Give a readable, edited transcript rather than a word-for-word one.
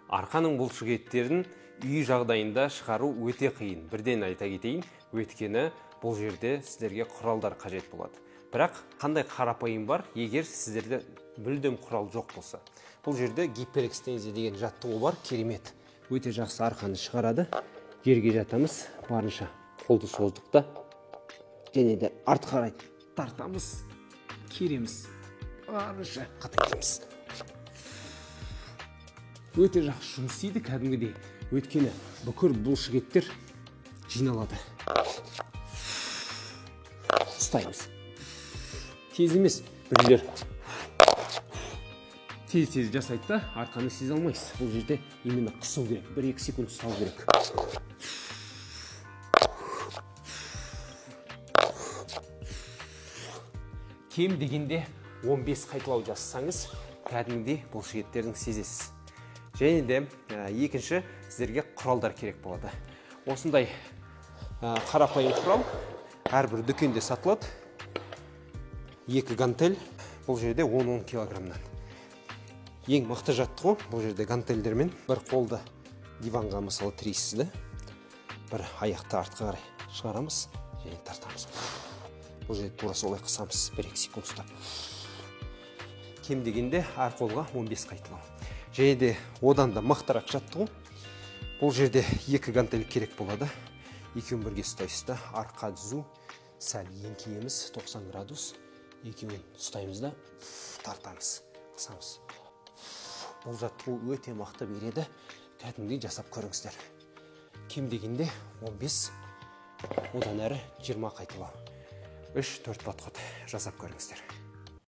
Арқаның бұлшықеттерін үй жағдайында шығару өте қиын. Бірден айта кетейін, өйткені бұл жерде сіздерге құралдар қажет болады. Бірақ қандай қарапайым бар, егер сіздерде мүлдем құрал жоқ болса. Бұл жерде гиперэкстензия деген жаттығу бар, керемет. Өте жақсы арқаны шығарады. Жерге жатамыз, барынша қолды создықта. Және де артқа қарай тартамыз, кереміз, барынша қатайтамыз. Өте жақсы жұмыс істейді кәдімгідей. Өйткені бүкіл бұлшықеттер жиналады. Ұстаймыз. Тез емес, біреулер тез жасайды да, арқаны сезе алмайсыз. Бұл жерде именно қысу керек, 1-2 секунд ұстау керек. Кем дегенде 15 қайталау жасасаңыз, кәдімгідей бұлшықеттердің сезесіз. Және де екінші сіздерге құралдар керек болады. Осындай қарапайым құрал әрбір дүкенде сатылады. 2 гантель, бұл жерде 10-10 килограммнан. Ең мықты жаттығу бұл жерде гантельдермен бір қолды диванға мысалы тірейсіз, бір аяқты артқа қарай шығарамыз және тартамыз. Бұл жерде тура солай қысамыз 1-2 секунд ұстап. Кем дегенде әр қолға 15 қайталау. Және де одан да мықтырақ жаттығу. Бұл жерде 2 гантель керек болады. Екеуін бірге ұстайсыз да, арқа түзу, сәл еңкейеміз 90 градус. Екеуін ұстаймыз да тартамыз, қысамыз. Бұл жаттығу өте мықты береді. Кәдімгідей жасап көріңіздер. Кем дегенде 15, одан әрі 20 қайталау. 3-4 подход жасап көріңіздер.